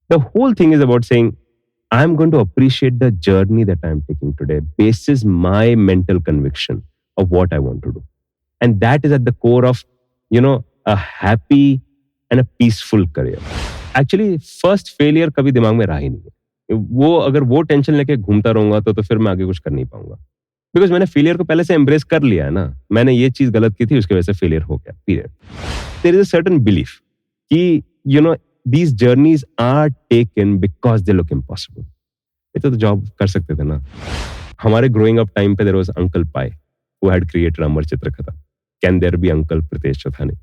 The whole thing is about saying, I'm going to appreciate the journey that I'm taking today, basis my mental conviction of what I want to do. And that is at the core of, a happy and a peaceful career. Actually, first failure कभी दिमाग में रहा ही नहीं है. अगर वो tension लेके घूमता रहूंगा तो फिर मैं आगे कुछ कर नहीं पाऊंगा. बिकॉज मैंने फेलियर को पहले से एम्ब्रेस कर लिया है ना. मैंने ये चीज गलत की थी, उसकी वजह से फेलियर हो गया. Period. There is a certain belief कि these journeys are taken because they look impossible. ये तो जॉब कर सकते थे ना. हमारे growing up time पे there was Uncle Pai who had created Amar Chitrakatha. Can there be Uncle Pritesh Chothani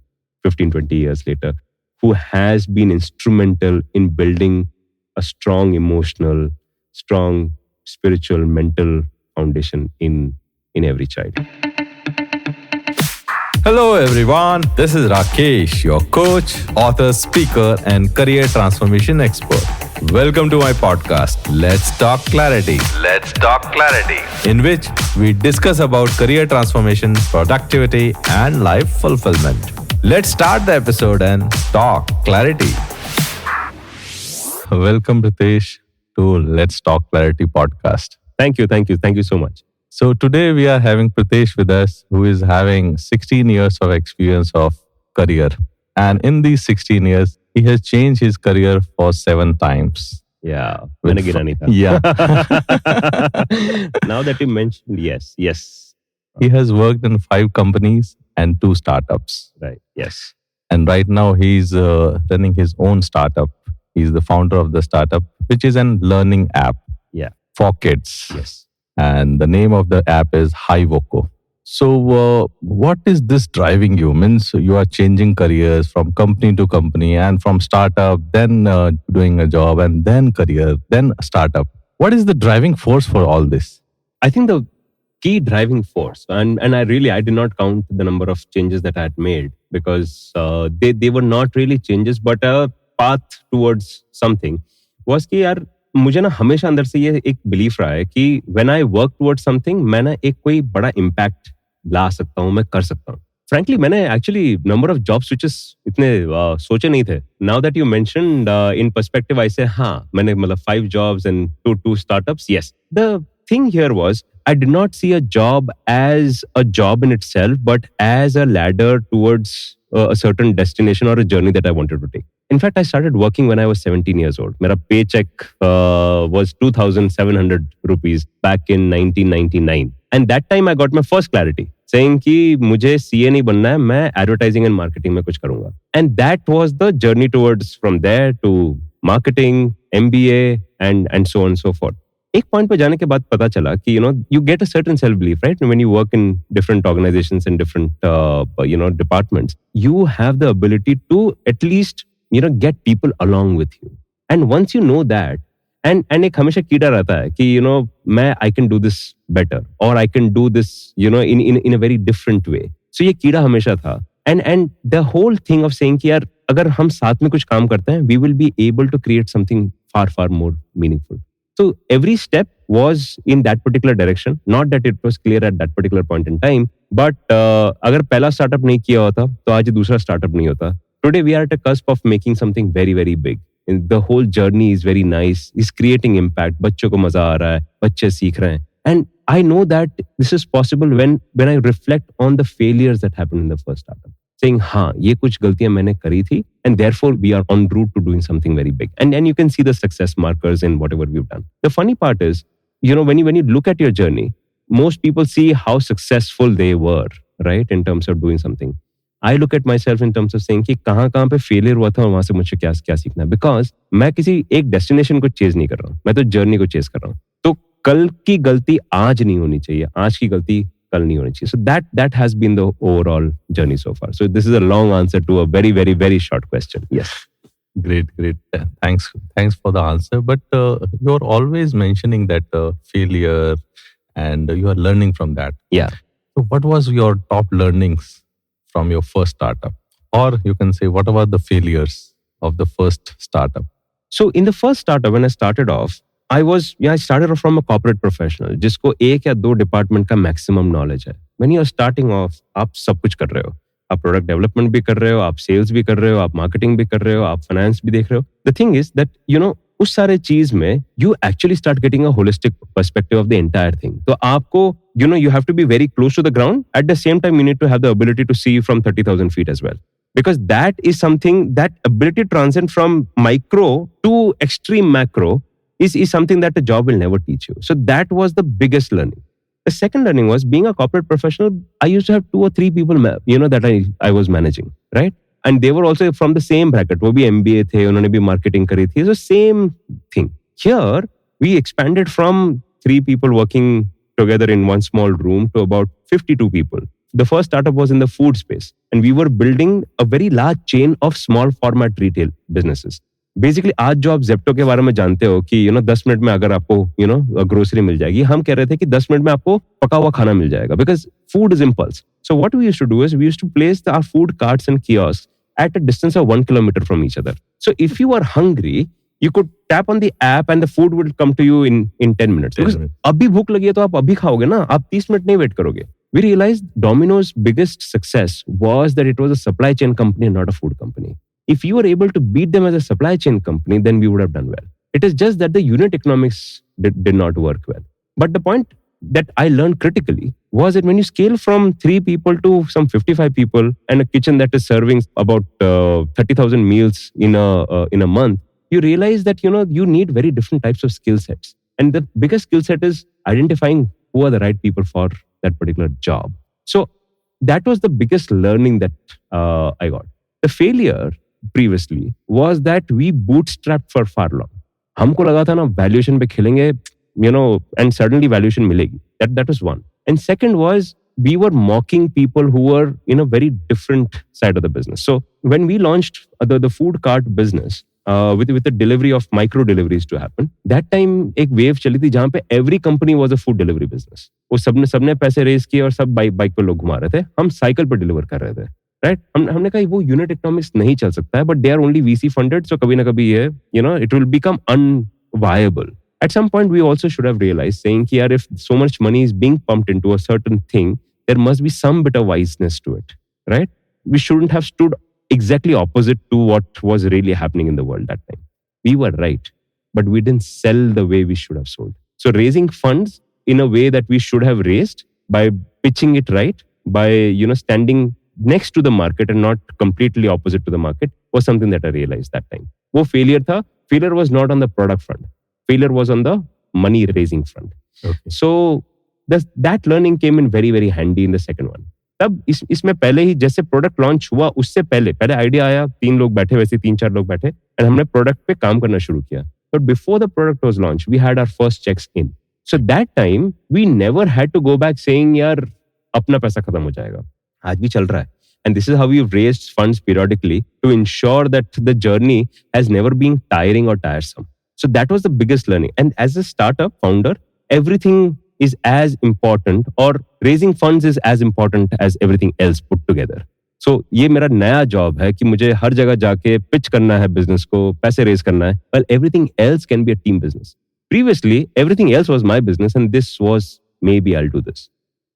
15-20 years later who has been instrumental in building a strong emotional, strong spiritual, mental foundation in every child. Hello everyone, this is Rakesh, your coach, author, speaker and career transformation expert. Welcome to my podcast, Let's Talk Clarity. Let's Talk Clarity, in which we discuss about career transformation, productivity and life fulfillment. Let's start the episode and talk clarity. Welcome Pritesh to Let's Talk Clarity podcast. Thank you so much. So today we are having Pritesh with us, who is having 16 years of experience of career. And in these 16 years, he has changed his career for 7 times. Yeah. Yeah. Now that you mentioned, yes. He has worked in 5 companies and 2 startups. Right, yes. And right now he's running his own startup. He's the founder of the startup, which is a learning app for kids. Yes. And the name of the app is Hivoco. So what is this driving you? Means you are changing careers from company to company and from startup, then doing a job and then career, then startup. What is the driving force for all this? I think the key driving force, and I did not count the number of changes that I had made because they were not really changes, but a path towards something, was कि यार मुझे ना हमेशा अंदर से ये एक belief रहा है कि when I work towards something, मैं ना एक कोई बड़ा इम्पैक्ट ला सकता हूँ, मैं कर सकता हूँ. फ्रैंकली मैंने actually number of job switches इतने सोचे नहीं थे. Now that you mentioned in perspective, I say हाँ, मैंने मतलब 5 jobs and 2 startups. Yes, the thing here was I did not see a job as a job in itself, but as a ladder towards a certain destination or a journey that I wanted to take. In fact, I started working when I was 17 years old. My paycheck was 2,700 rupees back in 1999. And that time I got my first clarity, saying कि मुझे CA नहीं बनना है, मैं advertising and marketing में कुछ करूँगा. And that was the journey towards from there to marketing, MBA and so on and so forth. एक पॉइंट पे जाने के बाद पता चला कि you get a certain self belief, right? When you work in different organizations and different departments, you have the ability to at least get people along with you. And once you know that, and एक हमेशा कीड़ा रहता है कि मैं I can do this better or I can do this in a very different way. So ये कीड़ा हमेशा था. And the whole thing of saying कि यार अगर हम साथ में कुछ काम करते हैं, we will be able to create something far more meaningful. So every step was in that particular direction. Not that it was clear at that particular point in time, but अगर पहला startup नहीं किया होता तो आज दूसरा startup नहीं होता. Today we are at a cusp of making something very big. And the whole journey is very nice. It's creating impact. बच्चों को मजा आ रहा है, बच्चे सीख रहे हैं. And I know that this is possible when I reflect on the failures that happened in the first startup. Saying, हाँ, ये कुछ गलतियां मैंने करी थी, and therefore we are en route to doing something very big. And you can see the success markers in whatever we've done. The funny part is, when you look at your journey, most people see how successful they were, right, in terms of doing something. I look at myself in terms of saying कि कहाँ पे failure हुआ था और वहाँ से मुझे क्या सीखना है. Because मैं किसी एक destination को chase नहीं कर रहा हूँ, मैं तो journey को chase कर रहा हूँ. तो कल की गलती आज नहीं होनी चाहिए, आज की गलती कल नहीं होनी चाहिए. So that has been the overall journey so far. So this is a long answer to a very short question. Yes. Great. Thanks for the answer. But you're always mentioning that failure and you are learning from that. Yeah. So what was your top learnings from your first startup? Or you can say, what about the failures of the first startup? So in the first startup, when I started off, I started off from a corporate professional, जिसको 1 या 2 department का maximum knowledge है. When you are starting off, आप सब कुछ कर रहे हो. आप प्रोडक्ट डेवलपमेंट भी कर रहे हो, आप सेल्स भी कर रहे हो, आप मार्केटिंग भी कर रहे हो, आप फाइनेंस भी देख रहे हो. द थिंग इज दैट उस सारे चीज में you actually start getting a holistic perspective of the entire thing. तो आपको you have to be very close to the ground. At the same time, you need to have the ability to see from 30,000 feet as well. Because that is something, that ability to transcend from micro to extreme macro is something that a job will never teach you. So that was the biggest learning. The second learning was being a corporate professional. I used to have 2 or 3 people, that I was managing, right? And they were also from the same bracket. वो भी MBA थे, उन्होंने भी marketing करी थी. So same thing. Here, we expanded from 3 people working together in one small room to about 52 people. The first startup was in the food space, and we were building a very large chain of small format retail businesses. Basically, आज जो आप Zepto के बारे में जानते हो कि 10 minute में अगर आपको ग्रोसरी मिल जाएगी, हम कह रहे थे कि 10 मिनट में आपको पका हुआ खाना मिल जाएगा, because food is impulse. So what we used to do is we used to place our food carts and kiosks at a distance of 1 kilometer from each other. So if you are hungry, you could tap on the app and the food will come to you in 10 minutes. Because अभी भूख लगी है तो आप अभी खाओगे ना, आप 30 मिनट नहीं वेट करोगे. We realized Domino's biggest success was that it was a supply chain company and not a food company. If you were able to beat them as a supply chain company, then we would have done well. It is just that the unit economics did not work well. But the point that I learned critically was that when you scale from 3 people to some 55 people and a kitchen that is serving about 30,000 meals in a month, you realize that you need very different types of skill sets. And the biggest skill set is identifying who are the right people for that particular job. So that was the biggest learning that I got. The failure previously was that we bootstrapped for far long. हमको लगा था ना valuation पे खेलेंगे, and suddenly valuation मिलेगी. That was one. And second was we were mocking people who were in a very different side of the business. So when we launched the food cart business, with the delivery of micro deliveries to happen, that time एक wave चली थी जहाँ पे every company was a food delivery business. वो सबने पैसे race किए और सब बाइक पे लोग घुमा रहे थे, हम साइकिल पे डिलीवर कर रहे थे, राइट? हमने कहा वो यूनिट इकोनॉमिक्स नहीं चल सकता है, but they are only VC funded, so कभी ना कभी ये it will become unviable. At some point we also should have realized, saying कि यार if so much money is being pumped into a certain thing, there must be some bit of wiseness to it, right? We shouldn't have stood exactly opposite to what was really happening in the world that time. We were right, but we didn't sell the way we should have sold. So raising funds in a way that we should have raised, by pitching it right, by standing next to the market and not completely opposite to the market, was something that I realized that time. वो failure था. Failure was not on the product front. Failure was on the money raising front. Okay. So that learning came in very, very handy in the second one. तब इसमें पहले ही जैसे product launch हुआ, उससे पहले idea आया, 3 लोग बैठे, वैसे 3-4 लोग बैठे, एंड हमने प्रोडक्ट पे काम करना शुरू किया. But before the product was launch, we had our first checks in. So that time we never had to go back saying यार अपना पैसा खत्म हो जाएगा. आज भी चल रहा है. And this is how we've raised funds periodically to ensure that the journey has never been tiring or tiresome. So that was the biggest learning. And as a startup founder, everything is as important, or raising funds is as important as everything else put together. So ये मेरा नया job है कि मुझे हर जगह जाके pitch करना है बिजनेस को, पैसे रेज करना है. Well, everything else can be a team business. Previously, everything else was my business, and this was maybe I'll do this.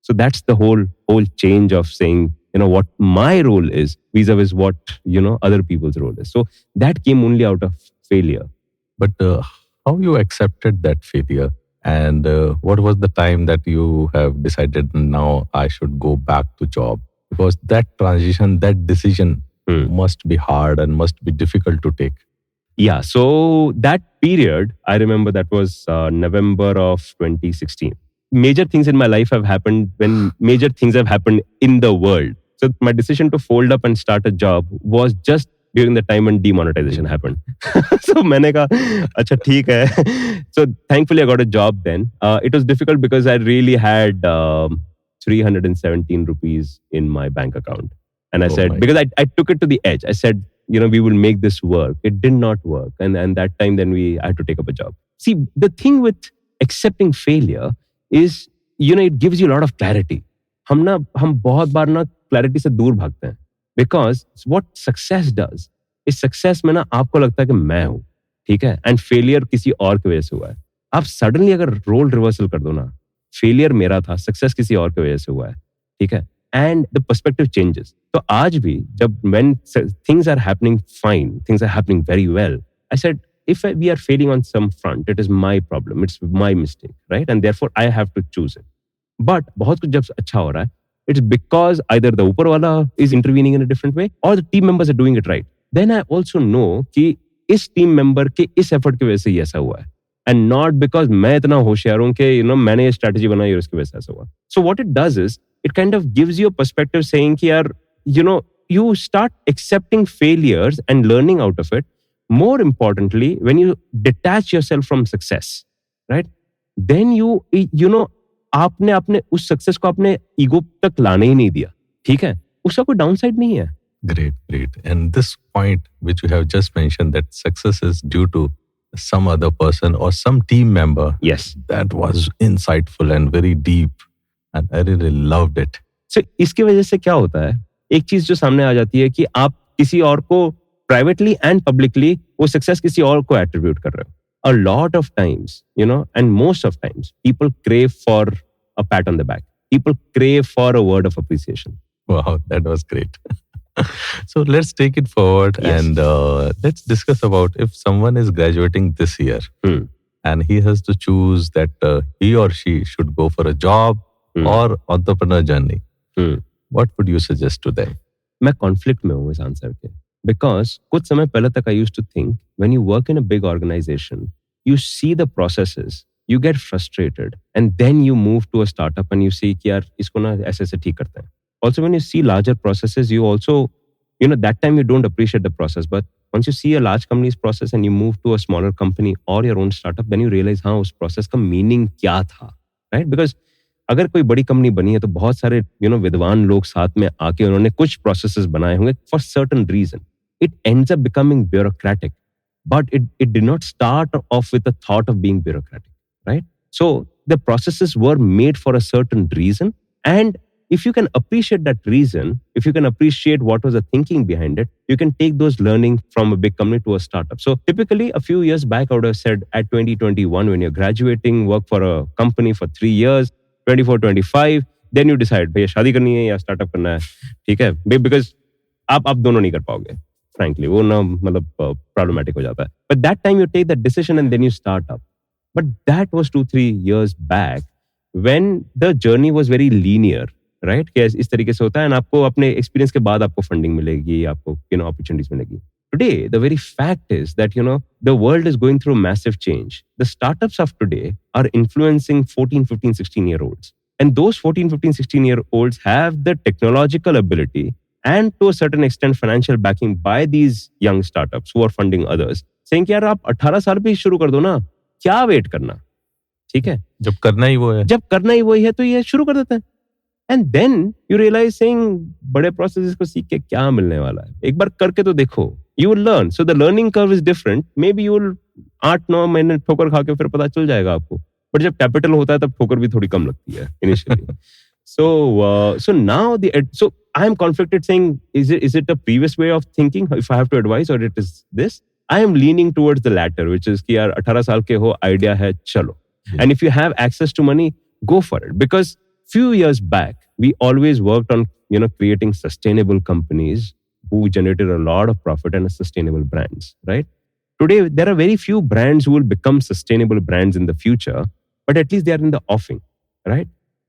So that's the whole change of saying, what my role is vis-a-vis what, other people's role is. So that came only out of failure. But how you accepted that failure? And what was the time that you have decided now I should go back to job? Because that transition, that decision must be hard and must be difficult to take. Yeah. So that period, I remember that was November of 2016. Major things in my life have happened when major things have happened in the world. So my decision to fold up and start a job was just during the time when demonetization happened. So मैंने कहा अच्छा ठीक है. So thankfully I got a job then. It was difficult because I really had 317 rupees in my bank account. And I said, because I took it to the edge. I said, we will make this work. It did not work. And that time then I had to take up a job. See, the thing with accepting failure is, it gives you a lot of clarity. हम बहुत बार ना clarity से दूर भागते हैं. Because what success does is success में ना आपको लगता है कि मैं हूँ, ठीक है, and failure किसी और की वजह से हुआ है. आप suddenly अगर role reversal कर दो ना, failure मेरा था, success किसी और की वजह से हुआ है, ठीक है, and the perspective changes. So आज भी जब when things are happening fine, things are happening very well, I said, if we are failing on some front, it is my problem, it's my mistake, right? And therefore I have to choose it. But बहुत कुछ जब अच्छा हो रहा है, it's because either the ऊपर वाला is intervening in a different way or the team members are doing it right. Then I also know कि इस टीम मेंबर के इस एफर्ट की वजह से ये ऐसा हुआ है, and not because मैं इतना होशियार हूं कि मैंने ये स्ट्रैटेजी बनाई और उसकी वजह से ऐसा हुआ. So what it does is it kind of gives you a perspective saying कि यार you start accepting failures and learning out of it. More importantly, when you detach yourself from success, right, then आपने अपने उस success को अपने ego तक लाने ही नहीं दिया. ठीक है, उसका कोई डाउनसाइड नहीं है. Great. And this point which you have just mentioned, that success is due to some other person or some team member. Yes. That was insightful and very deep. And I really loved it. So, इसकी वजह से क्या होता है, एक चीज जो सामने आ जाती है कि आप किसी और को privately and publicly वो success किसी और को attribute कर रहे हो. A lot of times, and most of times, people crave for a pat on the back. People crave for a word of appreciation. Wow, that was great. So let's take it forward. Yes. And let's discuss about if someone is graduating this year and he has to choose that he or she should go for a job or entrepreneur journey. What would you suggest to them? मैं conflict में हूँ इस answer के. Because कुछ समय पहले तक I used to think when you work in a big organization, you see the processes, you get frustrated, and then you move to a startup and you see कि यार इसको ना ऐसे ऐसे ठीक करते हैं. Also, when you see larger processes, you also, that time you don't appreciate the process. But once you see a large company's process and you move to a smaller company or your own startup, then you realize, हाँ, उस process का meaning क्या था, right? Because अगर कोई बड़ी company बनी है तो बहुत सारे विद्वान लोग साथ में आके उन्होंने कुछ processes बनाए होंगे for certain reason. It ends up becoming bureaucratic, but it did not start off with the thought of being bureaucratic, right? So the processes were made for a certain reason, and if you can appreciate that reason, if you can appreciate what was the thinking behind it, you can take those learning from a big company to a startup. So typically a few years back, I would have said at 2021, when you're graduating, work for a company for 3 years, 24, 25, then you decide, भैया शादी करनी है या startup करना है, ठीक है? Because आप दोनों नहीं कर पाओगे, frankly, वो ना मतलब problematic हो जाता है. But that time you take that decision and then you start up. But that was 2-3 years back when the journey was very linear. Right कि इस तरीके से होता है, एंड आपको अपने एक्सपीरियंस के बाद आपको फंडिंग मिलेगी, आपको अपॉर्चुनिटीज मिलेगी. Today the very fact is that the world is going through massive change. The startups of today are influencing 14, 15, 16 year olds, and those 14, 15, 16 year olds have the technological ability and to a certain extent financial backing by these young startups who are funding others, saying कि यार आप 18 साल पे शुरू कर दो ना, क्या वेट करना, ठीक है, जब करना ही वही है तो ये शुरू कर देते हैं. And then you realize saying बड़े processes को सीख के क्या मिलने वाला है, एक बार करके तो देखो, you will learn. So the learning curve is different. Maybe you will 8-9 महीने ठोकर खा के फिर पता चल जाएगा आपको. But जब कैपिटल होता है तब ठोकर भी थोड़ी कम लगती है initially. So now so I am conflicted saying is it a previous way of thinking if I have to advise or it is this? I am leaning towards the latter, which is कि यार 18 साल के हो, idea है, चलो. And if you have access to money, go for it. Because few years back, we always worked on, creating sustainable companies who generated a lot of profit and sustainable brands, right? Today, there are very few brands who will become sustainable brands in the future, but at least they are in the offing, right?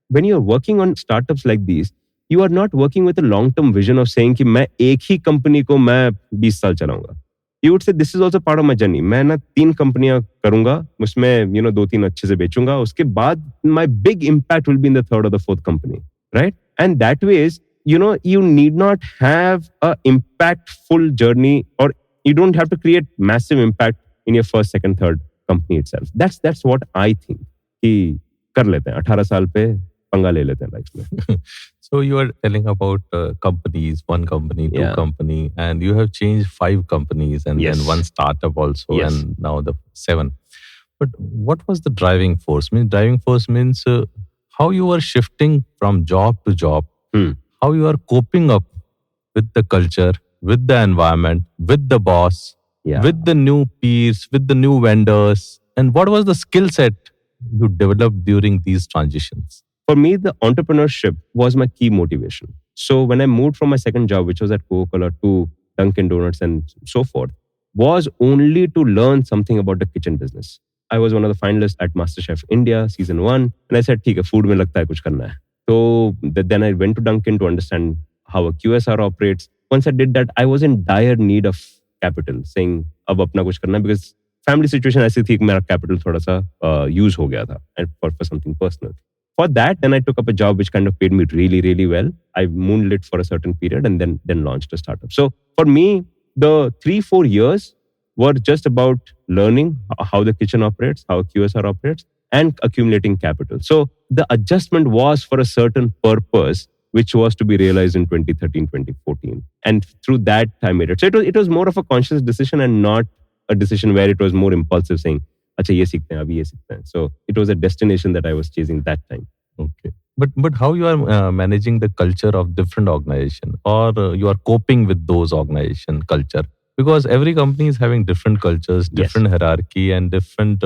When you're working on startups like these, you are not working with a long-term vision of saying कि मैं एक ही company को मैं 20 साल चलाऊंगा. You would say this is also part of my journey. मैं ना 3 कंपनियां करूंगा, उसमें 2-3 अच्छे से बेचूंगा, उसके बाद my big impact will be in the 3rd or the 4th company, right? And that way is, you need not have a impactful journey, or you don't have to create massive impact in your 1st, 2nd, 3rd company itself. That's what I think. कि कर लेते हैं 18 साल पे पंगा ले लेते हैं लाइफ में. So you are telling about companies, 1 company, 2 company, and you have changed 5 companies and then 1 startup also, and now the 7. But what was the driving force? Driving force means how you are shifting from job to job, how you are coping up with the culture, with the environment, with the boss, with the new peers, with the new vendors, and what was the skill set you developed during these transitions? For me, the entrepreneurship was my key motivation. So when I moved from my second job, which was at Coca-Cola, to Dunkin' Donuts and so forth, was only to learn something about the kitchen business. I was one of the finalists at MasterChef India season 1, and I said, "ठीक है, food में लगता है कुछ करना है." So then I went to Dunkin' to understand how a QSR operates. Once I did that, I was in dire need of capital, saying अब अपना कुछ करना है, because family situation ऐसी थी कि मेरा capital थोड़ा सा use हो गया था and for something personal. For that, then I took up a job which kind of paid me really, really well. I moonlit for a certain period and then launched a startup. So for me, the 3-4 years were just about learning how the kitchen operates, how QSR operates, and accumulating capital. So the adjustment was for a certain purpose, which was to be realized in 2013, 2014. And through that, I made it. So it was more of a conscious decision and not a decision where it was more impulsive, saying, "Acha, ye seekhte hain, abhi ye seekhte hain." So it was a destination that I was chasing that time. Okay. But how you are managing the culture of different organization, or you are coping with those organization culture? Because every company is having different cultures, different hierarchy, and different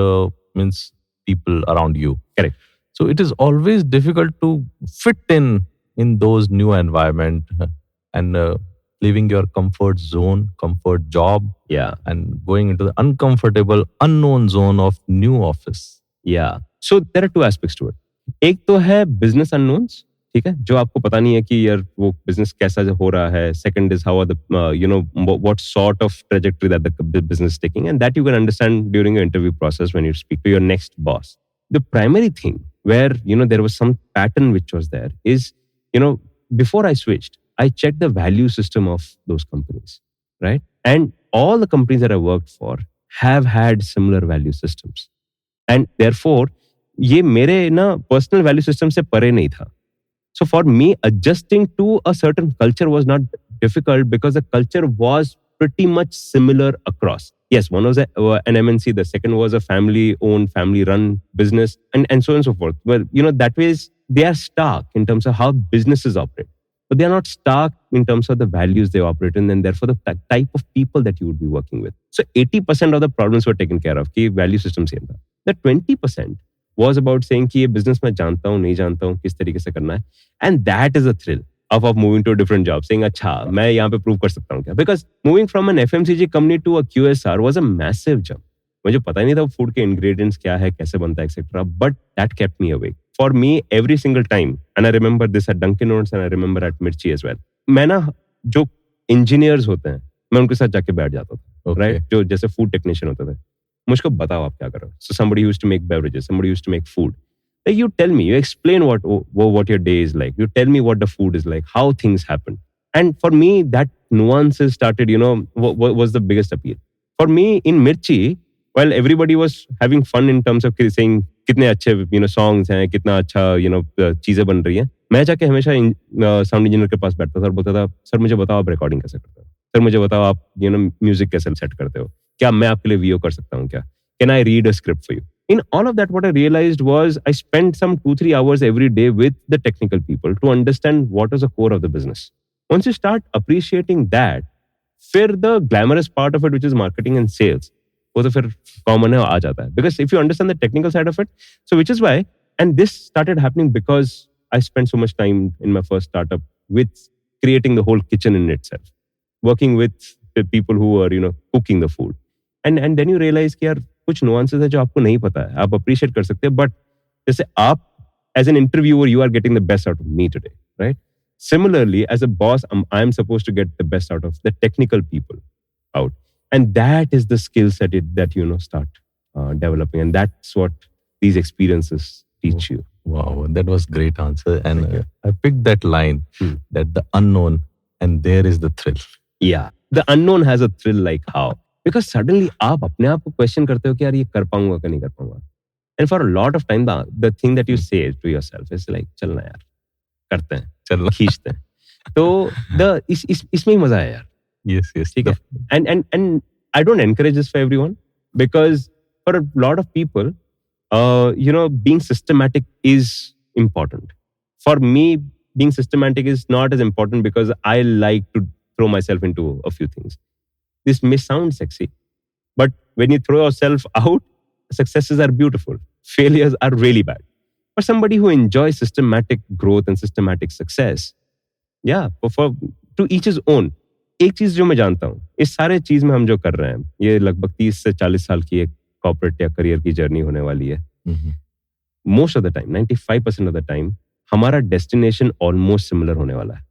means people around you. Correct. So it is always difficult to fit in those new environment and leaving your comfort zone, comfort job, and going into the uncomfortable, unknown zone of new office. Yeah. So there are two aspects to it. एक तो है business unknowns, ठीक है, जो आपको पता नहीं है कि यार वो business कैसा हो रहा है. Second is how are the what sort of trajectory that the business is taking, and that you can understand during your interview process when you speak to your next boss. The primary thing where there was some pattern which was there is before I switched, I checked the value system of those companies, right? And all the companies that I worked for have had similar value systems, and therefore ये मेरे ना personal value system से परे नहीं था. So for me, adjusting to a certain culture was not difficult because the culture was pretty much similar across. Yes, one was an MNC, the second was a family-owned, family-run business, and so on and so forth. Well, that way they are stark in terms of how businesses operate, but they are not stark in terms of the values they operate in, and therefore the type of people that you would be working with. So 80% of the problems were taken care of. कि value system same था. The 20% was about saying कि ये business मैं जानता हूँ, नहीं जानता हूँ, किस तरीके से करना है. And that is a thrill of moving to a different job, saying अच्छा मैं यहाँ पे prove कर सकता हूँ क्या. Because moving from an FMCG company to a QSR was a massive jump. मुझे पता ही नहीं था food के ingredients क्या है, कैसे बनता है, etc. But that kept me awake. For me, every single time, and I remember this at Dunkin' Donuts and I remember at Mirchi as well. मैं ना जो engineers होते हैं, मैं उनके साथ जाके बैठ जाता था, right? जो जैसे food technician होते थे. मुझको बताओ आप क्या कर रहे हो. So somebody used to make beverages, somebody used to make food. Like you tell me, you explain what your day is like. You tell me what the food is like, how things happen. And for me, that nuances started, what was the biggest appeal. For me, in Mirchi, while everybody was having fun in terms of saying कितने अच्छे songs हैं, कितना अच्छा चीजें बन रही हैं, मैं जाके हमेशा साउंड इंजीनियर के पास बैठता था और बोलता था, सर मुझे बताओ आप रिकॉर्डिंग कैसे करते हो, सर मुझे बताओ आप म्यूजिक कैसे सेट करते हो, क्या मैं आपके लिए वीओ कर सकता हूँ क्या, can I read a script for you. In all of that, what I realized was I spent some 2-3 hours every day with the technical people to understand what is the core of the business. Once you start appreciating that, फिर the glamorous part of it, which is marketing and sales, वो तो फिर common है, आ जाता है. Because if you understand the technical side of it, so which is why, and this started happening because I spent so much time in my first startup with creating the whole kitchen in itself, working with the people who were cooking the food, and then you realize कि यार कुछ nuances है जो आपको नहीं पता है, आप appreciate कर सकते हैं, but जैसे आप as an interviewer you are getting the best out of me today, right? Similarly, as a boss, I am supposed to get the best out of the technical people out, and that is the skill set that start developing, and that's what these experiences teach you. Wow, that was great answer, and I picked that line that the unknown, and there is the thrill. Yeah, the unknown has a thrill like how. Because suddenly आप अपने आप को question करते हो कि यार ये कर पाऊंगा कि नहीं कर पाऊंगा. And for a lot of time, the thing that you say to yourself is like, चलना यार, करते हैं, चलना, खींचते हैं. तो इसमें ही मजा है यार. Yes, ठीक है. And I don't encourage this for everyone, because for a lot of people, being systematic is important. For me, being systematic is not as important because I like to throw myself into a few things. This may sound sexy, but when you throw yourself out, successes are beautiful. Failures are really bad. For somebody who enjoys systematic growth and systematic success, yeah, for to each his own. एक चीज जो मैं जानता हूँ, इस सारे चीज में हम जो कर रहे हैं, ये लगभग 30 से 40 साल की एक कॉर्पोरेट या करियर की जर्नी होने वाली है. Most of the time, 95% of the time, हमारा डेस्टिनेशन ऑलमोस्ट सिमिलर होने वाला है.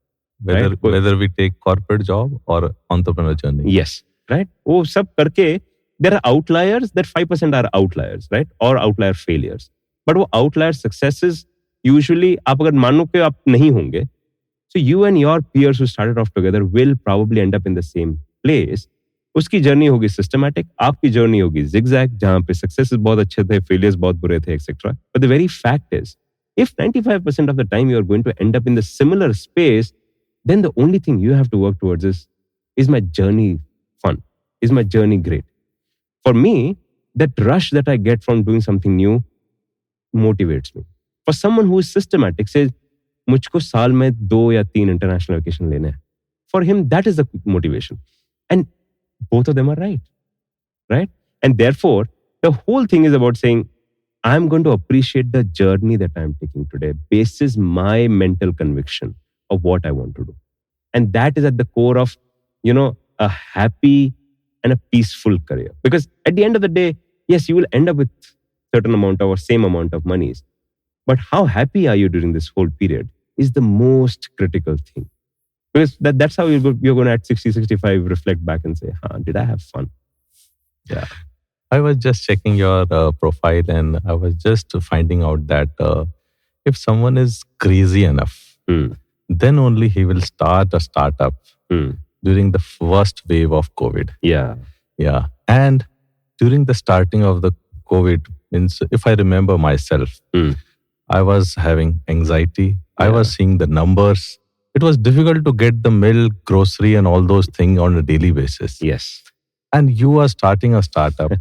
Whether we take corporate job or entrepreneur journey. Yes, right. वो सब करके there are outliers. That 5% are outliers, right? Or outlier failures. But वो outlier successes usually आप अगर मानो कि आप नहीं होंगे, so you and your peers who started off together will probably end up in the same place. उसकी journey होगी सिस्टमैटिक, आपकी जर्नी होगी zigzag, जहाँ पे सक्सेसेस बहुत अच्छे थे, फेलियर्स बहुत बुरे थे, etc. But the very fact is, if 95% of the time you are going to end up in the similar space, then the only thing you have to work towards is my journey fun? Is my journey great? For me, that rush that I get from doing something new motivates me. For someone who is systematic, says, मुझको साल में 2 या 3 international vacation लेने हैं. For him, that is the motivation. And both of them are right? And therefore, the whole thing is about saying, I'm going to appreciate the journey that I'm taking today, basis my mental conviction of what I want to do. And that is at the core of, a happy and a peaceful career. Because at the end of the day, yes, you will end up with certain amount of or same amount of monies. But how happy are you during this whole period is the most critical thing. Because that's how you're going to at 60, 65 reflect back and say, did I have fun? Yeah. I was just checking your profile and I was just finding out that if someone is crazy enough, then only he will start a startup during the first wave of COVID. Yeah. And during the starting of the COVID, means if I remember myself, I was having anxiety. I was seeing the numbers. It was difficult to get the milk, grocery and all those things on a daily basis. Yes. And you are starting a startup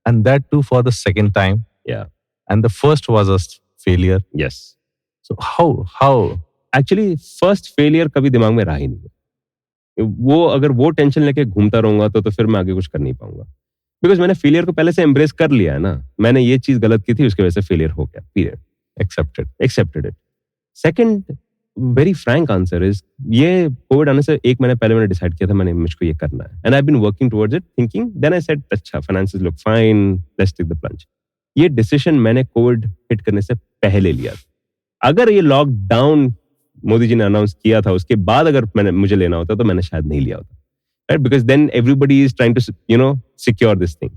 and that too for the second time. Yeah. And the first was a failure. Yes. So how? Actually, first failure कभी दिमाग में रहा ही नहीं. वो अगर वो tension लेके घूमता रहूंगा तो फिर मैं आगे कुछ कर नहीं पाऊंगा. बिकॉज मैंने फेलियर को पहले से एम्ब्रेस कर लिया है ना. मैंने ये चीज गलत की थी, उसकी वजह से फेलियर हो गया. Period. Accepted it. Second, very frank answer is, ये कोविड आने से 1 महीने पहले मैंने डिसाइड किया था मैंने मुझको ये करना है. And I've been working towards it, thinking. Then I said, अच्छा, finances look fine, let's take the plunge. ये डिसीजन मैंने कोविड हिट करने से पहले लिया. अगर ये लॉकडाउन मोदी जी ने अनाउंस किया था उसके बाद अगर मुझे लेना होता तो मैंने शायद नहीं लिया होता. Right? Because then everybody is trying to, secure this thing.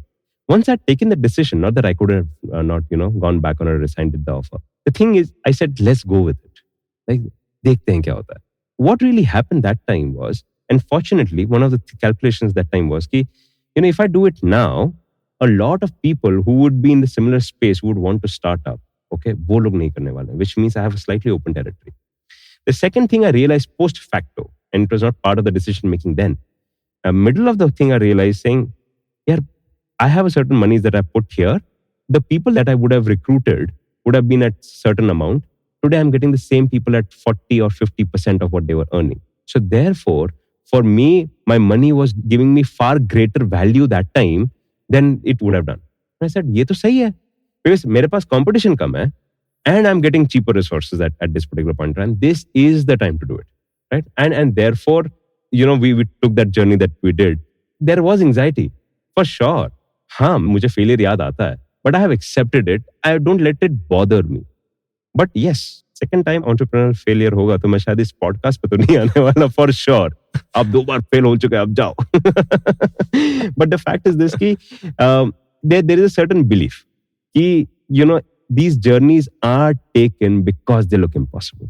Once I'd taken the decision, not that I could have not, gone back on or resigned the offer. The thing is, I said, let's go with it. Like, dekhte hain kya hota hai. What really happened that time was, and fortunately, one of the calculations that time was, ki, if I do it now, a lot of people who would be in the similar space would want to start up. Okay, wo log nahi karne wale, which means I have a slightly open territory. The second thing I realized post facto, and it was not part of the decision making then, middle of the thing I realized saying, yeah, I have a certain monies that I put here. The people that I would have recruited would have been at certain amount. Today, I'm getting the same people at 40 or 50% of what they were earning. So therefore, for me, my money was giving me far greater value that time than it would have done. And I said, ये तो सही है. Because मेरे पास competition कम है, and I'm getting cheaper resources at this particular point. And this is the time to do it. Right? And therefore, we took that journey that we did. There was anxiety, for sure. हाँ, मुझे failure याद आता है. But I have accepted it. I don't let it bother me. But yes, second time entrepreneurial failure होगा तो मैं शायद इस podcast पे तो नहीं आने वाला, for sure. आप 2 बार fail हो चुके हैं, अब जाओ. But the fact is this कि there is a certain belief कि these journeys are taken because they look impossible.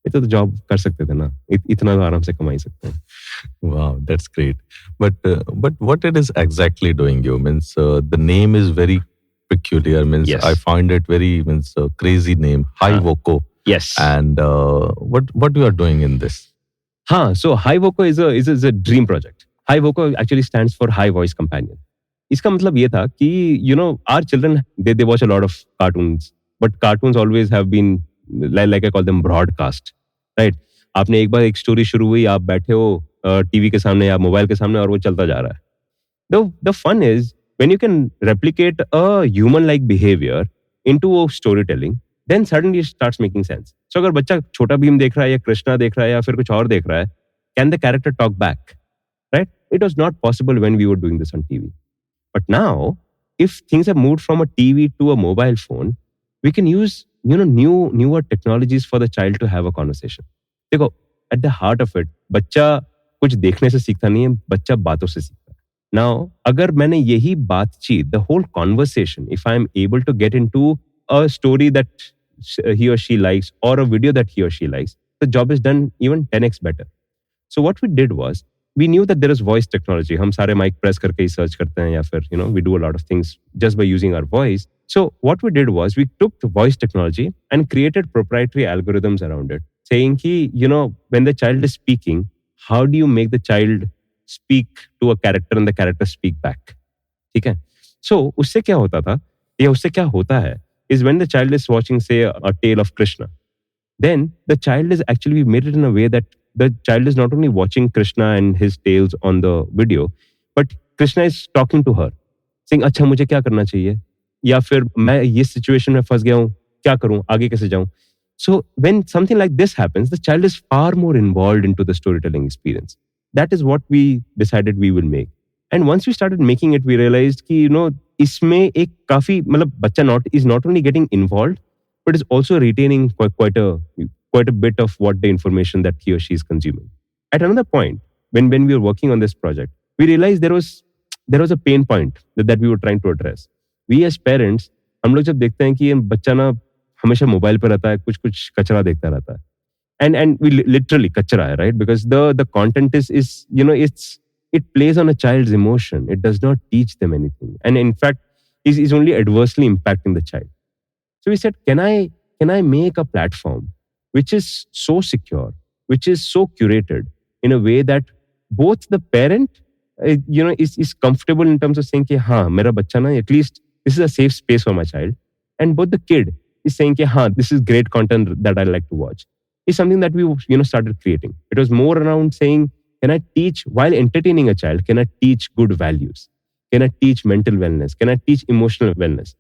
ये तो जॉब कर सकते थे ना, इतना तो आराम से कमा ही सकते हैं. Wow, that's great. But what it is exactly doing you means the name is very peculiar. Means yes. I find it very crazy name. Hivoco. Yes. And what you are doing in this? So Hivoco is a dream project. Hivoco actually stands for High Voice Companion. इसका मतलब ये था कि our children they watch a lot of cartoons, but cartoons always have been like I call them broadcast, right? आपने एक बार एक story शुरू हुई, आप बैठे हो टीवी के सामने या मोबाइल के सामने और वो चलता जा रहा है. The fun is when you can replicate a human like behavior into storytelling, then suddenly it starts making sense. So अगर बच्चा छोटा भीम देख रहा है या कृष्णा देख रहा है या फिर कुछ और देख रहा है, can the character talk back? Right? It was not possible when we were doing this on TV. But now, if things have moved from a TV to a mobile phone, we can use newer technologies for the child to have a conversation. देखो, at the heart of it, बच्चा कुछ देखने से सीखता नहीं है, बच्चा बातों से सीखता है. Now, अगर मैंने यही बातचीत, the whole conversation, if I am able to get into a story that he or she likes or a video that he or she likes, the job is done even 10x better. So what we did was, we knew that there is voice technology. हम सारे mic press करके ही search करते हैं या फिर we do a lot of things just by using our voice. So what we did was, we took the voice technology and created proprietary algorithms around it, saying कि when the child is speaking, how do you make the child speak to a character and the character speak back? ठीक है? So उससे क्या होता था या उससे क्या होता है is when the child is watching, say, a tale of Krishna, then the child is actually, we made it in a way that the child is not only watching Krishna and his tales on the video, but Krishna is talking to her, saying, अच्छा मुझे क्या करना चाहिए, या फिर मैं ये situation में फंस गया हूँ, क्या करूँ, आगे कैसे जाऊँ. So when something like this happens, the child is far more involved into the storytelling experience. That is what we decided we will make. And once we started making it, we realized कि इसमें एक काफी बच्चा is not only getting involved, but is also retaining quite a bit of what the information that he or she is consuming. At another point, when we were working on this project, we realized there was a pain point that we were trying to address. We as parents, हम लोग जब देखते हैं कि ये बच्चा ना हमेशा मोबाइल पर रहता है, कुछ कचरा देखता रहता है, and we literally कचरा है, right? Because the content is it plays on a child's emotion. It does not teach them anything, and in fact is only adversely impacting the child. So we said, can I make a platform which is so secure, which is so curated in a way that both the parent is comfortable in terms of saying कि हाँ मेरा बच्चा ना, at least this is a safe space for my child, and both the kid is saying कि हाँ this is great content that I like to watch, is something that we started creating. It was more around saying, can I teach, while entertaining a child, can I teach good values, can I teach mental wellness, can I teach emotional wellness.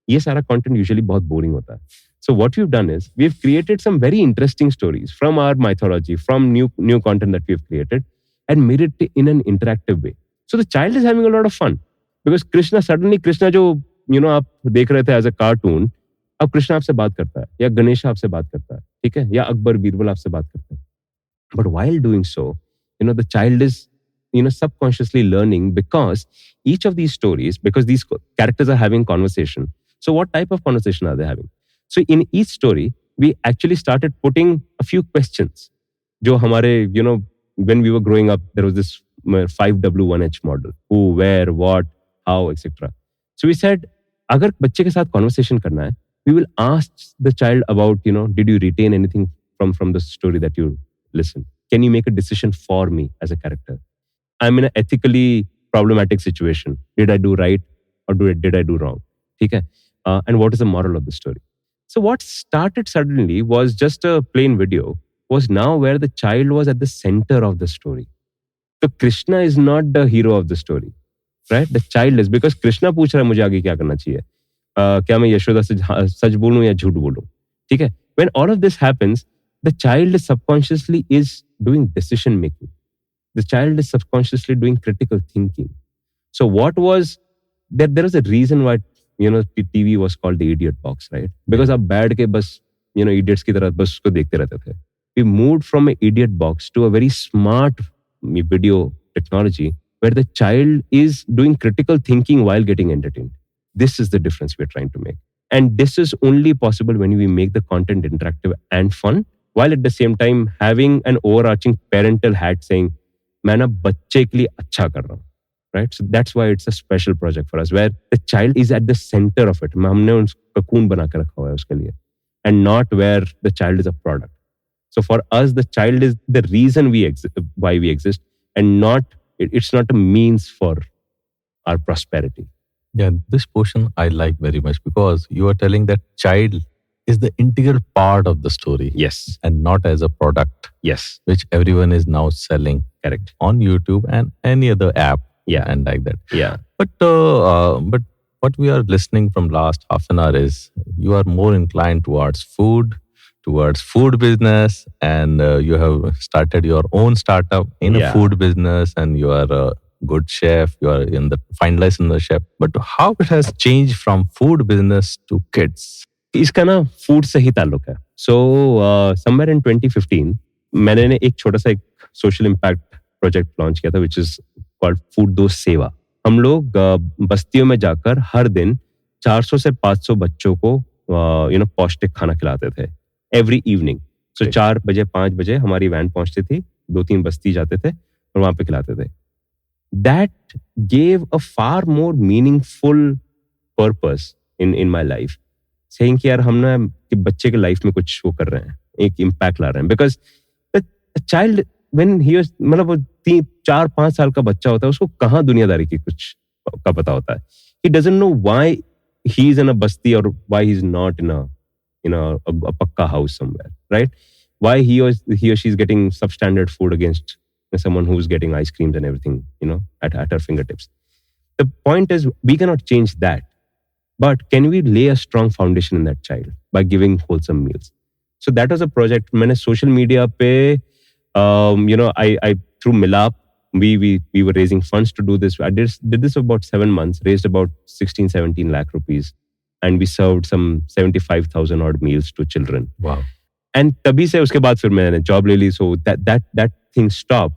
ये सारा content usually बहुत boring होता है. So what we've done is, we've created some very interesting stories from our mythology, from new content that we've created, and made it in an interactive way. So the child is having a lot of fun, because Krishna जो आप देख रहे थे as a cartoon, अब कृष्णा आपसे बात करता है, या गणेश आपसे बात करता है, ठीक है, या अकबर बीरबल आपसे बात करते हैं. But while doing so, the child is subconsciously learning, because each of these stories, because these characters are having conversation. So what type of conversation are they having? So in each story, we actually started putting a few questions. जो हमारे, when we were growing up, there was this 5W1H model: who, where, what, how, etc. So we said, अगर बच्चे के साथ conversation करना है, we will ask the child about, did you retain anything from the story that you listened? Can you make a decision for me as a character? I'm in an ethically problematic situation. Did I do right or did I do wrong? ठीक है? And what is the moral of the story? So what started suddenly was just a plain video, was now where the child was at the center of the story. So Krishna is not the hero of the story, right? The child is, because Krishna पूछ रहा है मुझे आगे क्या करना चाहिए, क्या मैं यशोदा से सच बोलूं या झूठ बोलूं, ठीक है? When all of this happens, the child is subconsciously is doing decision making. The child is subconsciously doing critical thinking. So what was that? There was a reason why TV was called the idiot box, right? Because आप बैठ के बस idiots की तरह बस उसको देखते रहते थे. We moved from an idiot box to a very smart video technology where the child is doing critical thinking while getting entertained. This is the difference we're trying to make. And this is only possible when we make the content interactive and fun, while at the same time having an overarching parental hat saying, मैं ना बच्चे के लिए अच्छा कर रहा हूँ. Right? So that's why it's a special project for us, where the child is at the center of it. हमने उसका cocoon बना के रखा हुआ है उसके लिए, and not where the child is a product. So for us, the child is the reason why we exist, and it's not a means for our prosperity. Yeah, this portion I like very much, because you are telling that child is the integral part of the story. Yes. And not as a product. Yes. Which everyone is now selling. Correct. On YouTube and any other app. Yeah. And like that. Yeah. But what we are listening from last half an hour is you are more inclined towards food business, and you have started your own startup in a food business, and you are a good chef. You are in the finalist in the chef. But how it has changed from food business to kids? इसका ना food से ही ताल्लुक है. So somewhere in 2015 मैंने ने एक छोटा सा एक सोशल इम्पैक्ट प्रोजेक्ट लॉन्च किया था विच इज कॉल्ड FoodDost सेवा. हम लोग बस्तियों में जाकर हर दिन 400 से 500 बच्चों को पौष्टिक खाना खिलाते थे एवरी इवनिंग. सो 4 बजे 5 बजे हमारी वैन पहुंचती थी, 2-3 बस्ती जाते थे और वहां पे खिलाते थे. That gave a far more meaningful purpose in my life, saying कि यार हम ना कि बच्चे के लाइफ में कुछ वो कर रहे हैं, एक इम्पैक्ट ला रहे हैं. बिकॉज चाइल्ड व्हेन ही मतलब वो 4-5 साल का बच्चा होता है, उसको कहाँ दुनियादारी की कुछ का पता होता है. He doesn't know why he is in a basti और why he is not in a pakka house somewhere, right? Why he or she is getting substandard food against someone who is getting ice creams and everything, at her fingertips. The point is, we cannot change that, but can we lay a strong foundation in that child by giving wholesome meals? So that was a project. मैंने social media पे, I through Milap, we were raising funds to do this. I did this for about 7 months, raised about 16-17 lakh rupees. And we served some 75,000 odd meals to children. Wow. And तभी से उसके बाद फिर मैंने job ले ली. So that thing stopped.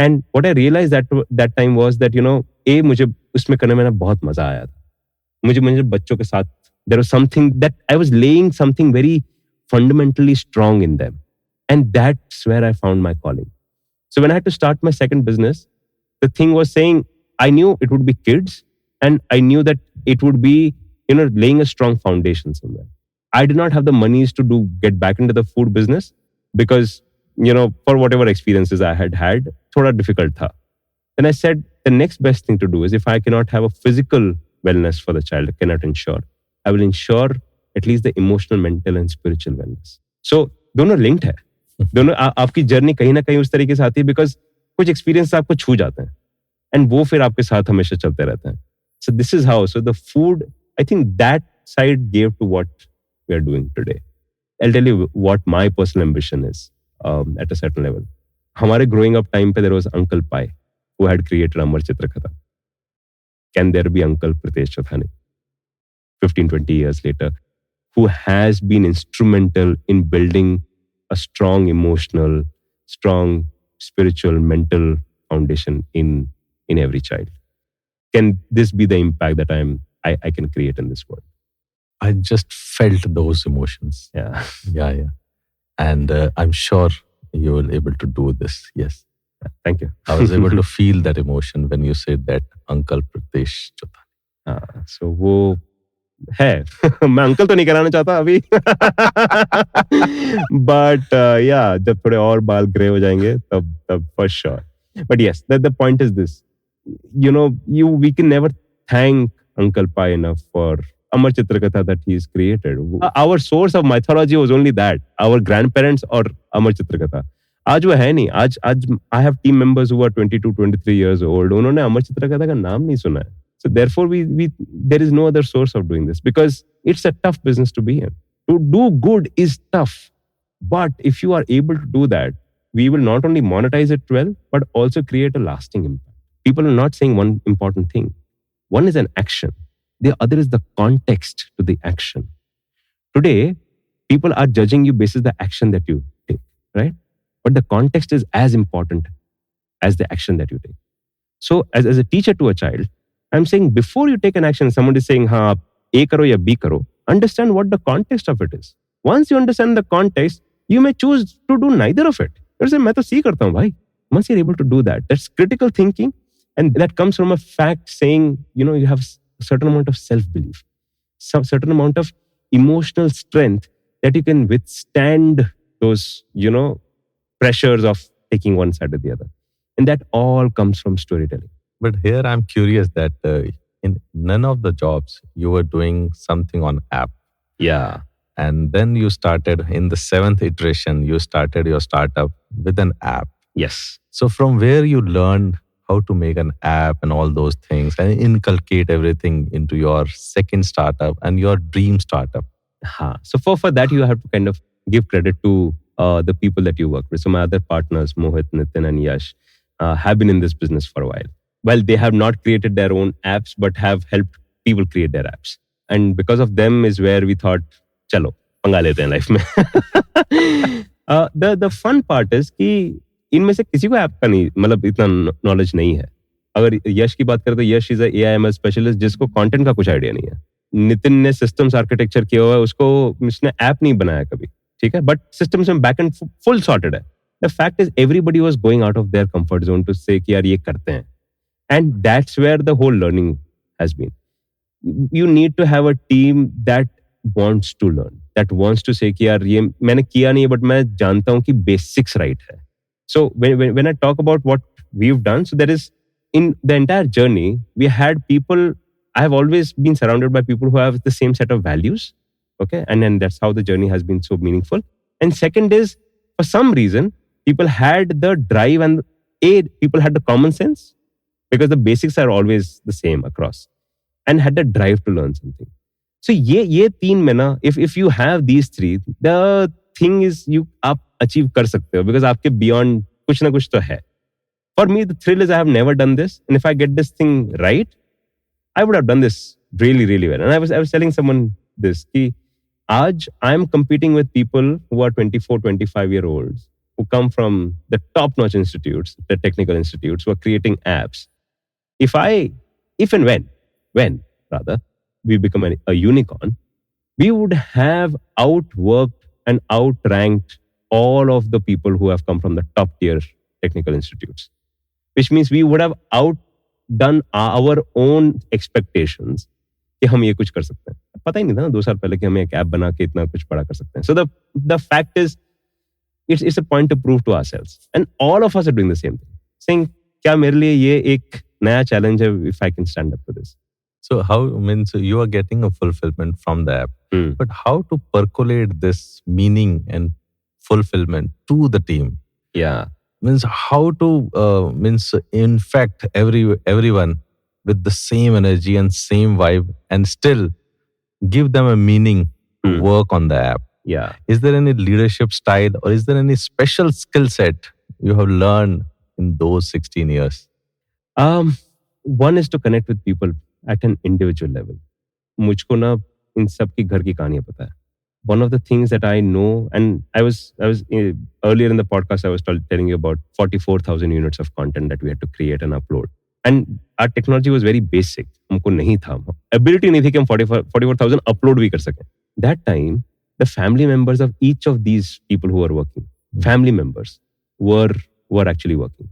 And what I realized that time was that मुझे उसमें करने में ना बहुत मजा आया था. मुझे बच्चों के साथ there was something that I was laying something very fundamentally strong in them, and that's where I found my calling. So when I had to start my second business, the thing was saying I knew it would be kids, and I knew that it would be laying a strong foundation somewhere. I did not have the monies to get back into the food business because, for whatever experiences I had, thoda difficult tha. Then I said, the next best thing to do is if I cannot have a physical wellness for the child, I cannot ensure, I will ensure at least the emotional, mental and spiritual wellness. So, दोनों linked है. दोनों आपकी journey कहीं ना कहीं उस तरीके से आती है because कुछ experience आपको छू जाते हैं and वो फिर आपके साथ हमेशा चलते रहते हैं. So this is how. So the food, I think that side gave to what we are doing today. I'll tell you what my personal ambition is at a certain level. हमारे growing up time पे there was Uncle Pai who had created Amar Chitrakatha. Can there be Uncle Pritesh Chothani 15-20 years later who has been instrumental in building a strong emotional, strong spiritual, mental foundation in every child? Can this be the impact that I can create in this world? I just felt those emotions. Yeah. And I'm sure you will able to do this. Yes. Thank you. I was able to feel that emotion when you said that Uncle Pritesh Chothani. So वो है. मैं uncle तो नहीं कराना चाहता अभी. But yeah, जब थोड़े और बाल ग्रे हो जाएंगे तब for sure. But yes, the point is this. We can never thank Uncle Pai enough for Amar Chitrakatha that he's created. Our source of mythology was only that, our grandparents or Amar Chitrakatha. आज वो है नहीं. आज I have team members who are 22-23 years old. उन्होंने अमर चित्रकथा का नाम नहीं सुना है. So therefore there is no other source of doing this because it's a tough business to be in. To do good is tough. But if you are able to do that, we will not only monetize it well, but also create a lasting impact. People are not saying one important thing. One is an action. The other is the context to the action. Today, people are judging you based on the action that you take, right? But the context is as important as the action that you take. So as a teacher to a child, I'm saying before you take an action, someone is saying, हाँ, A करो या B करो, understand what the context of it is. Once you understand the context, you may choose to do neither of it. You say, मैं तो C करता हूँ भाई. Once you're able to do that, that's critical thinking. And that comes from a fact saying, you have a certain amount of self-belief, some certain amount of emotional strength that you can withstand those, pressures of taking one side or the other. And that all comes from storytelling. But here I'm curious that in none of the jobs you were doing something on app. Yeah. And then you started in the 7th iteration, you started your startup with an app. Yes. So from where you learned how to make an app and all those things and inculcate everything into your second startup and your dream startup? So for that, you have to kind of give credit to the people that you work with. So my other partners, Mohit, Nitin, and Yash, have been in this business for a while. Well, they have not created their own apps, but have helped people create their apps. And because of them is where we thought, chalo, पंगा लेते हैं life में. The fun part is कि इनमें से किसी को app का नहीं, मतलब इतना नॉलेज नहीं है. अगर यश की बात करें तो यश इज एआईएमएल स्पेशलिस्ट जिसको कंटेंट का कुछ आइडिया नहीं है. नितिन ने सिस्टम्स आर्किटेक्चर किया हुआ है, उसको उसने ऐप नहीं बनाया कभी, ठीक है, बट सिस्टम्स में बैक एंड फुल सॉर्टेड है. The fact is everybody was going out of their comfort zone to say कि यार ये करते हैं. And that's where the whole learning has been. You need to have a team that wants to learn, that wants to say कि यार ये मैंने किया नहीं है बट मैं जानता हूं कि बेसिक्स राइट है. So when I talk about what we have done, so there is in the entire journey, we had people, I have always been surrounded by people who have the same set of values. Okay. And then that's how the journey has been so meaningful. And second is, for some reason, people had the drive and people had the common sense because the basics are always the same across and had the drive to learn something. So ye teen mein na, if you have these three, the thing is you aap achieve kar sakte ho because aapke beyond kuch na kuch to hai. For me, the thrill is I have never done this. And if I get this thing right, I would have done this really, really well. And I was telling someone this, ki aaj I'm competing with people who are 24, 25-year-olds who come from the top-notch institutes, the technical institutes, who are creating apps. If and when rather, we become a unicorn, we would have outworked and outranked all of the people who have come from the top-tier technical institutes. Which means we would have outdone our own expectations कि हम ये कुछ कर सकते हैं. पता ही नहीं था ना 2 साल पहले कि हम एक ऐप बना के इतना कुछ बड़ा कर सकते हैं. So the fact is, it's a point to prove to ourselves, and all of us are doing the same thing. Saying क्या मेरे लिए ये एक नया challenge है if I can stand up to this. So how means you are getting a fulfillment from the app, but how to percolate this meaning and fulfillment to the team? Yeah. Means how to infect everyone with the same energy and same vibe and still give them a meaning to work on the app. Yeah. Is there any leadership style or is there any special skill set you have learned in those 16 years? One is to connect with people at an individual level. मुझको ना इन सब की घर की कहानियां पता है. One of the things that I know, and I was earlier in the podcast, I was telling you about 44,000 units of content that we had to create and upload. And our technology was very basic. हमको नहीं था, ability नहीं थी कि हम 44,000 upload भी कर सकें. That time, the family members of each of these people who were working, family members were actually working.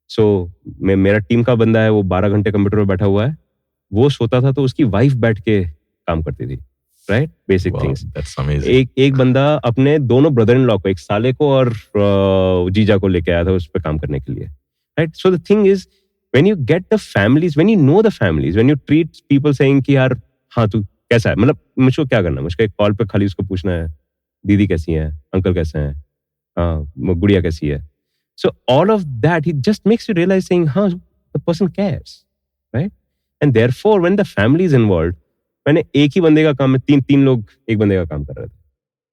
So मेरा टीम का बंदा है, वो 12 घंटे कंप्यूटर पर बैठा हुआ है, वो सोता था तो उसकी वाइफ बैठ के काम करती थी. Right? Basic things. That's amazing. एक बंदा अपने दोनों ब्रदर इन लॉ को, एक साले को और जीजा को लेके आया था उस पर काम करने के लिए. Right? So the thing is, when you get the families, when you know the families, when you treat people saying कि यार हाँ तू कैसा है, मतलब मुझको क्या करना, मुझको एक कॉल पे खाली उसको पूछना है दीदी कैसी है, अंकल कैसे हैं, गुड़िया कैसी है. So all of that, it just makes you realize saying हाँ the person cares. Right? And therefore when the family is involved, मैंने एक ही बंदे का काम में तीन लोग एक बंदे का काम कर रहे थे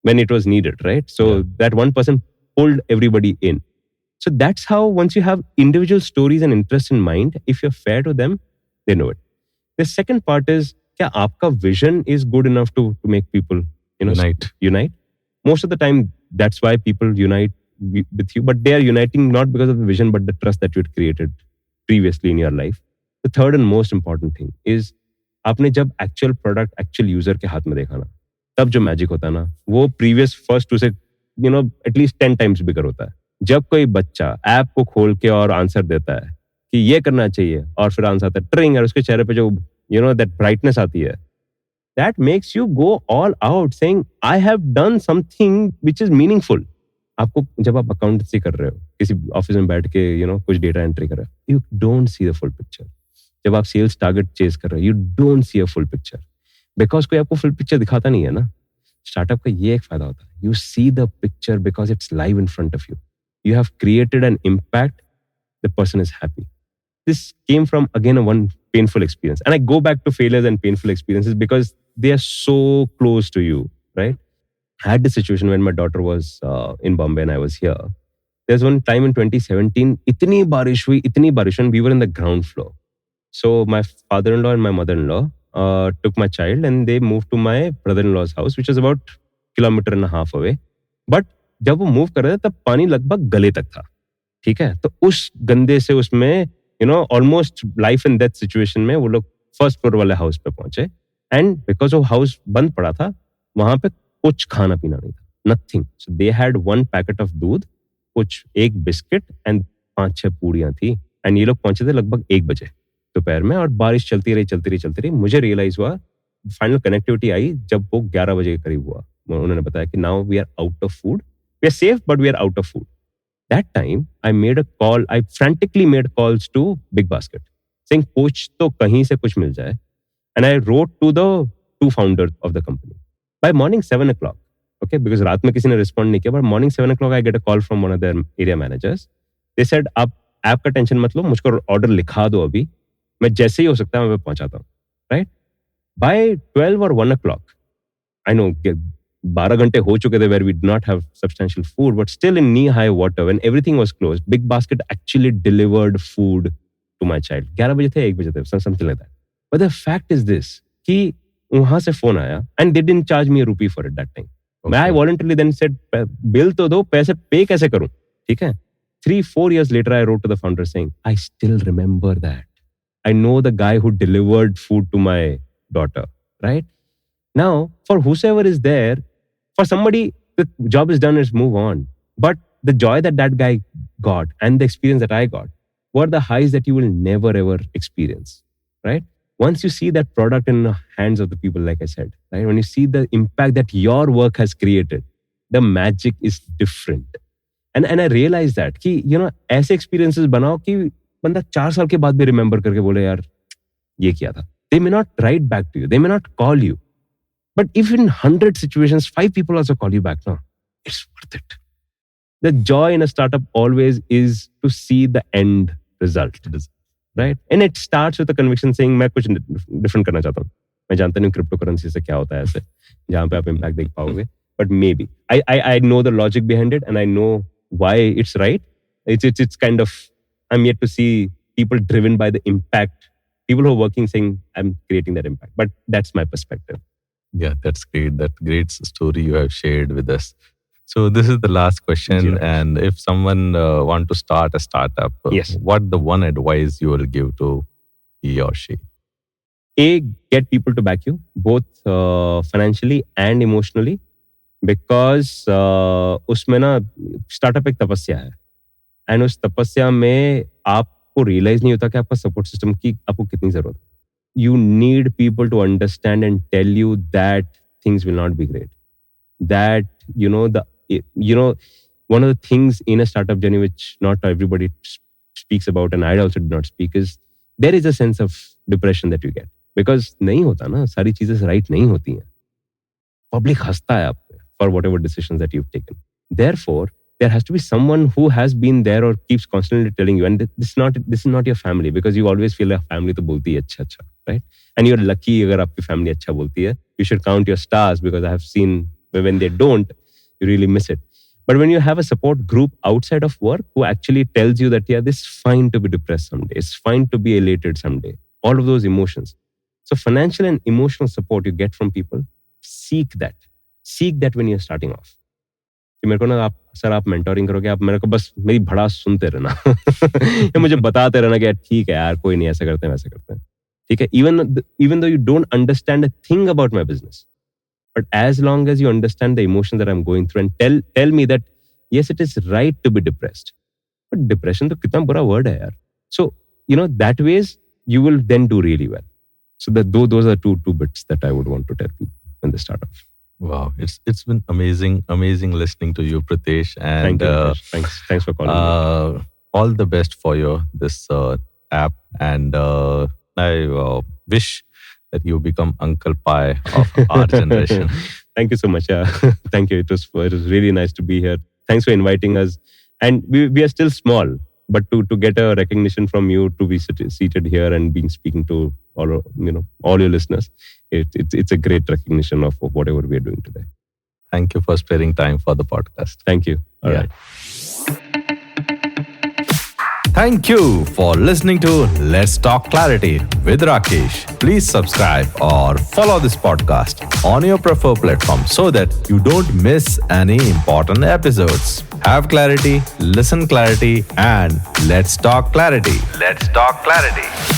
when it was needed, right? So that one person pulled everybody in. So that's how once you have individual stories and interests in mind, if you're fair to them, they know it. The second part is क्या आपका vision is good enough to make people unite. Most of the time that's why people unite with you, but they are uniting not because of the vision but the trust that you had created previously in your life. The third and most important thing is आपने जब actual product actual user के हाथ में देखा ना, तब जो magic होता है ना, वो प्रीवियस फर्स्ट टू से एटलीस्ट 10 टाइम्स बिगर होता है. जब कोई बच्चा ऐप को खोल के और आंसर देता है कि ये करना चाहिए और फिर आंसर आता है ट्रिंग, और उसके चेहरे पे जो दैट ब्राइटनेस आती है, that makes you go all out saying I have done something which is meaningful. आपको जब आप अकाउंटेंसी कर रहे हो, किसी ऑफिस में बैठ के कुछ डेटा एंट्री कर रहे हो, you don't see the full picture. जब आप सेल्स टारगेट चेज कर रहे हो, you don't see a full picture because कोई आपको फुल पिक्चर दिखाता नहीं है ना. स्टार्टअप का ये एक फायदा होता है, you see the picture because it's live in front of you. You have created an impact, the person is happy. this came from, again, a one painful experience. And I go back to failures and painful experiences because they are so close to you, right? I had this situation when my daughter was in Bombay and I was here. There's one time in 2017, itni barish, and we were in the ground floor. So my father-in-law and my mother-in-law took my child and they moved to my brother-in-law's house, which is about 1.5 kilometers away. But जब वो move कर रहे थे तब पानी लगभग गले तक था, ठीक है? तो उस गंदे से उसमें almost life and death situation में वो लोग फर्स्ट फ्लोर वाले हाउस पे पहुंचे. एंड बिकॉज वो हाउस बंद पड़ा था, वहां पे कुछ खाना पीना नहीं था, nothing. So they had 1 packet of दूध, कुछ 1 बिस्किट एंड 5-6 पूड़ियां थी. एंड ये लोग पहुंचे थे लगभग 1 बजे दोपहर में, और बारिश चलती रही. मुझे रियलाइज हुआ, फाइनल कनेक्टिविटी आई जब वो 11 बजे के करीब हुआ. उन्होंने बताया कि now we are out of food, we are safe but we are out of food. That time, I frantically made calls to Big Basket, saying, "Poch to kahin se kuch mil jaye." And I wrote to the 2 founders of the company. By morning 7 o'clock, okay, because raat mein kisi ne respond nahi kiya, but morning 7 o'clock, I get a call from one of their area managers. They said, "Aap app ka tension mat lo, mujhko order likha do abhi. Main jaise hi ho sakta hai, main pahunchata hu." Right? By 12 or 1 o'clock, I know 12 घंटे हो चुके थे where we did not have substantial food, but still in knee-high water when everything was closed, Big Basket actually delivered food to my child. 11 बजे थे, 1 बजे थे, something like that. But the fact is this, कि वहाँ से phone आया and they didn't charge me a rupee for it that time. Okay. I voluntarily then said, bill तो दो, पैसे pay कैसे करूँ? ठीक है? 3-4 years later, I wrote to the founder saying, I still remember that. I know the guy who delivered food to my daughter, right? Now, for whosoever is there, for somebody, the job is done, is move on. But the joy that guy got and the experience that I got were the highs that you will never ever experience, right? Once you see that product in the hands of the people, like I said, right? When you see the impact that your work has created, the magic is different. And I realized that कि ऐसे experiences बनाओ कि बंदा 4 साल के बाद भी remember करके बोले यार ये किया था. They may not write back to you, they may not call you. But if in 100 situations, 5 people also call you back now, it's worth it. The joy in a startup always is to see the end result, right? And it starts with a conviction saying, मैं कुछ different करना चाहता हूँ. मैं जानता नहीं cryptocurrency से क्या होता है ऐसे, जहाँ पे आप impact देख पाओगे. But maybe. I know the logic behind it and I know why it's right. It's kind of, I'm yet to see people driven by the impact. People who are working saying, I'm creating that impact. But that's my perspective. Yeah, that's great. That great story you have shared with us. So this is the last question. Zero. And if someone want to start a startup, yes, what the one advice you will give to he or she? A, get people to back you, both financially and emotionally, because उसमें ना startup एक तपस्या है, and उस तपस्या में आपको realize नहीं होता कि आपका support system की आपको कितनी जरूरत है. You need people to understand and tell you that things will not be great. That, one of the things in a startup journey which not everybody speaks about, and I also did not speak, is there is a sense of depression that you get. Because नहीं होता ना, सारी चीजें right नहीं होती हैं. Public हंसता है आप पे for whatever decisions that you've taken. Therefore, there has to be someone who has been there or keeps constantly telling you, and this is not your family, because you always feel like family तो बोलती है अच्छा, right? And you're lucky अगर आपकी family अच्छा बोलती है. You should count your stars, because I have seen when they don't, you really miss it. But when you have a support group outside of work who actually tells you that, yeah, this is fine to be depressed someday, it's fine to be elated someday, all of those emotions. So financial and emotional support you get from people, seek that when you're starting off. कि मेरे को ना आप mentoring करोगे, आप मेरे को बस मेरी भड़ास सुनते रहना या मुझे बताते रहना कि ठीक है यार, कोई नहीं, ऐसा करते हैं वैसा करते हैं, ठीक है. Even though you don't understand a thing about my business, but as long as you understand the emotion that I'm going through and tell me that yes, it is right to be depressed, but depression तो कितना बुरा word है यार. So that ways you will then do really well. So those are two bits that I would want to tell people when they start off. Wow, it's been amazing listening to you, Pritesh. And thanks for calling me. All the best for this app, and I wish that you become Uncle Pi of our generation. Thank you so much. Thank you. It was really nice to be here. Thanks for inviting us. And we are still small, to get a recognition from you, to be seated here and being speaking to all your listeners, it's a great recognition of whatever we are doing today. Thank you for sparing time for the podcast. Thank you. All right. Thank you for listening to Let's Talk Clarity with Rakesh. Please subscribe or follow this podcast on your preferred platform so that you don't miss any important episodes. Have clarity, listen clarity, and let's talk clarity. Let's talk clarity.